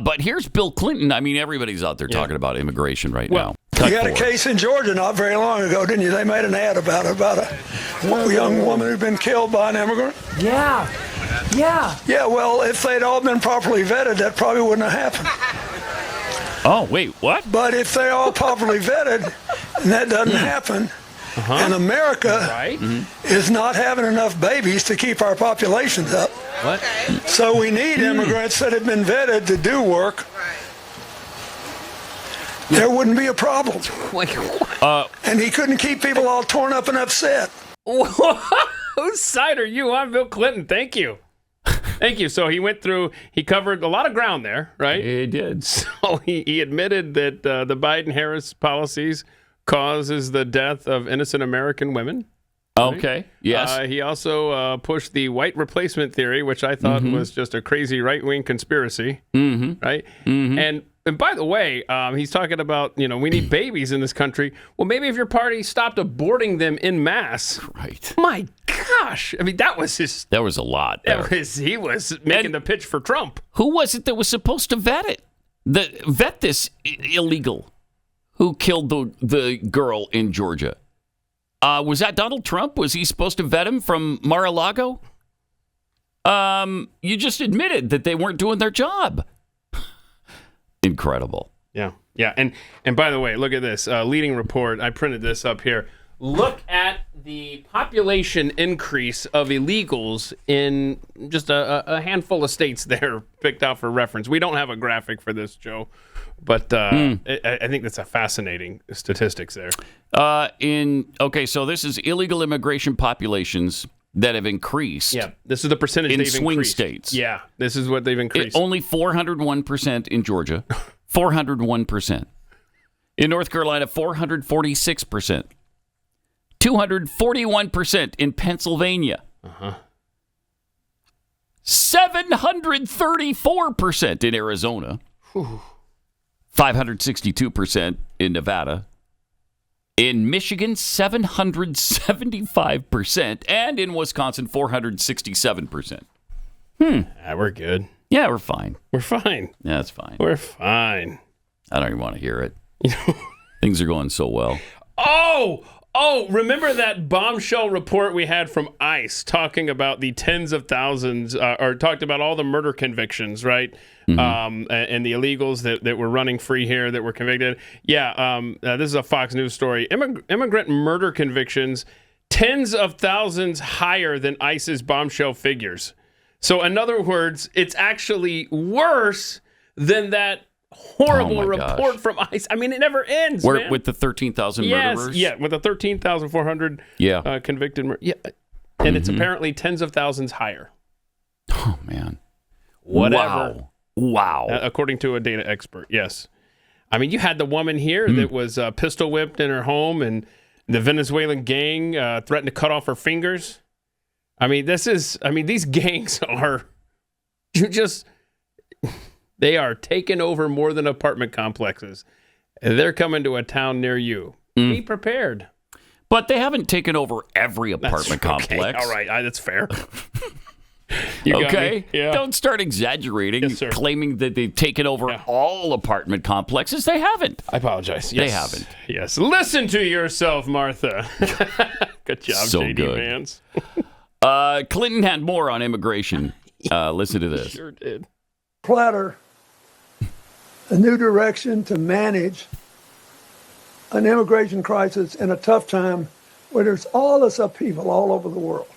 But here's Bill Clinton. I mean, everybody's out there talking about immigration right now. You got a case in Georgia not very long ago, didn't you? They made an ad about a young woman who'd been killed by an immigrant. Yeah. Yeah, well, if they'd all been properly vetted, that probably wouldn't have happened. Oh, wait, what? But if they're all properly vetted, and that doesn't happen, and America is not having enough babies to keep our populations up. What? So we need immigrants that have been vetted to do work. There wouldn't be a problem. Wait, what? And he couldn't keep people all torn up and upset. Whose side are you on, Bill Clinton? Thank you. Thank you. So he covered a lot of ground there, right? He did. So he admitted that the Biden-Harris policies causes the death of innocent American women. Right? Okay, yes. He also pushed the white replacement theory, which I thought was just a crazy right-wing conspiracy, right? And by the way, he's talking about, we need babies in this country. Well, maybe if your party stopped aborting them en masse. Right. My gosh. I mean, that was his... There was a lot there. He was making the pitch for Trump. Who was it that was supposed to vet it? Vet this illegal who killed the girl in Georgia? Was that Donald Trump? Was he supposed to vet him from Mar-a-Lago? You just admitted that they weren't doing their job. Incredible. Yeah. And by the way, look at this leading report. I printed this up here. Look at the population increase of illegals in just a handful of states there picked out for reference. We don't have a graphic for this, Joe, but I think that's a fascinating statistics there. So this is illegal immigration populations that have increased. Yeah, this is the percentage in they've swing increased. states. Yeah, this is what they've increased. Only 401% in Georgia, 401%. In North Carolina, 446%. 241% in Pennsylvania. 734% in Arizona. 562% in Nevada. In Michigan, 775%. And in Wisconsin, 467%. We're good. Yeah, we're fine. We're fine. Yeah, that's fine. We're fine. I don't even want to hear it. Things are going so well. Oh, remember that bombshell report we had from ICE talking about the tens of thousands, or talked about all the murder convictions, right? And the illegals that were running free here that were convicted. Yeah, this is a Fox News story. Immigrant murder convictions, tens of thousands higher than ICE's bombshell figures. So in other words, it's actually worse than that horrible report from ICE. I mean, it never ends, man. With the 13,000 murderers? Yeah, with the 13,400 convicted Yeah, and it's apparently tens of thousands higher. Oh, man. Whatever. Wow. According to a data expert, yes. I mean, you had the woman here that was pistol whipped in her home, and the Venezuelan gang threatened to cut off her fingers. I mean, these gangs are they are taking over more than apartment complexes. They're coming to a town near you. Be prepared. But they haven't taken over every apartment complex. Okay. All right, that's fair. Okay? Yeah. Don't start exaggerating, Yes, sir. claiming that they've taken over all apartment complexes. They haven't. I apologize. They haven't. Yes. Listen to yourself, Martha. Good job, So JD good. Vance. Clinton had more on immigration. Listen to this. Sure did. Platter a new direction to manage an immigration crisis in a tough time where there's all this upheaval all over the world,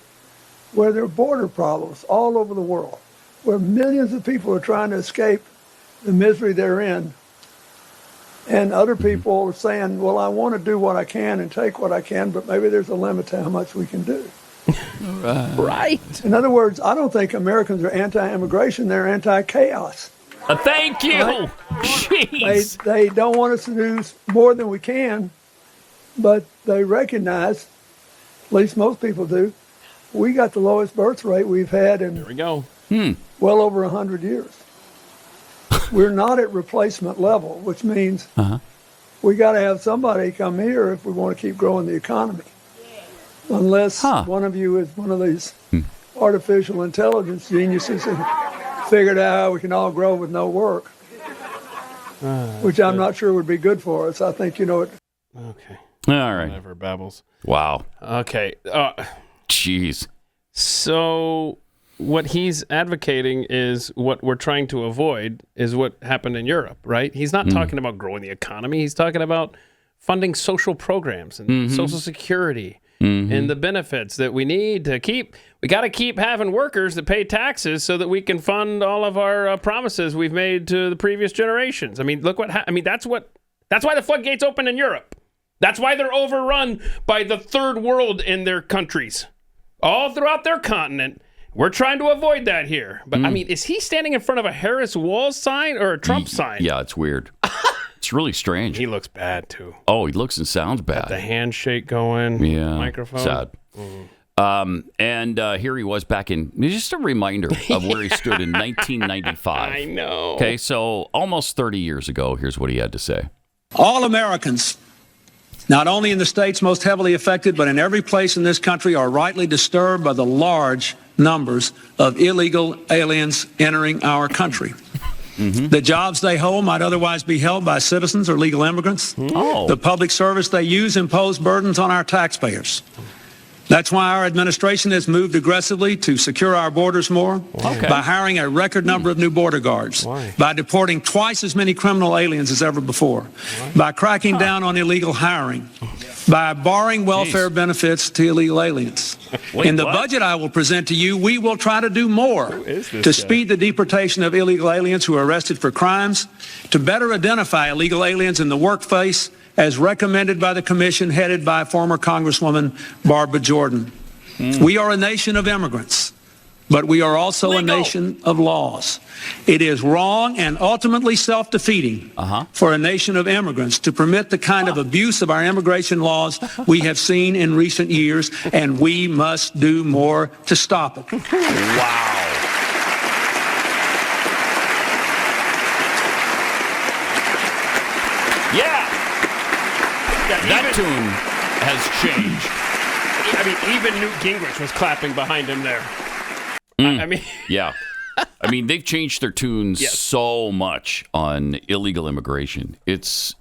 where there are border problems all over the world, where millions of people are trying to escape the misery they're in. And other people are saying, well, I want to do what I can and take what I can, but maybe there's a limit to how much we can do. Right. In other words, I don't think Americans are anti-immigration, they're anti-chaos. Thank you. Right? Jeez. They don't want us to do more than we can, but they recognize, at least most people do, we got the lowest birth rate we've had in There we go. well over 100 years. We're not at replacement level, which means we got to have somebody come here if we want to keep growing the economy. Unless one of you is one of these artificial intelligence geniuses and figured out how we can all grow with no work. which I'm not sure would be good for us. I think, Okay. All right. Whatever, babbles. Wow. Okay. Jeez. So what he's advocating is what we're trying to avoid is what happened in Europe, right? He's not talking about growing the economy. He's talking about funding social programs and Social Security and the benefits that we need to keep. We got to keep having workers that pay taxes so that we can fund all of our promises we've made to the previous generations. I mean, look what that's why the floodgates open in Europe. That's why they're overrun by the third world in their countries, all throughout their continent. We're trying to avoid that here. But, I mean, is he standing in front of a Harris Walls sign or a Trump sign? Yeah, it's weird. It's really strange. He looks bad, too. Oh, he looks and sounds bad. Got the handshake going. Yeah. Microphone. Sad. And here he was back in, just a reminder of where he stood in 1995. I know. Okay, so almost 30 years ago, here's what he had to say. All Americans, not only in the states most heavily affected, but in every place in this country, are rightly disturbed by the large numbers of illegal aliens entering our country. The jobs they hold might otherwise be held by citizens or legal immigrants. The public service they use impose burdens on our taxpayers. That's why our administration has moved aggressively to secure our borders more, by hiring a record number of new border guards, by deporting twice as many criminal aliens as ever before, by cracking down on illegal hiring, by barring welfare benefits to illegal aliens. In the budget I will present to you, we will try to do more to speed the deportation of illegal aliens who are arrested for crimes, to better identify illegal aliens in the workplace, as recommended by the commission headed by former Congresswoman Barbara Jordan. We are a nation of immigrants, but we are also a nation of laws. It is wrong and ultimately self-defeating for a nation of immigrants to permit the kind of abuse of our immigration laws we have seen in recent years, and we must do more to stop it. Wow. That tune has changed. I mean, even Newt Gingrich was clapping behind him there. I mean, yeah. I mean, they've changed their tunes so much on illegal immigration. It's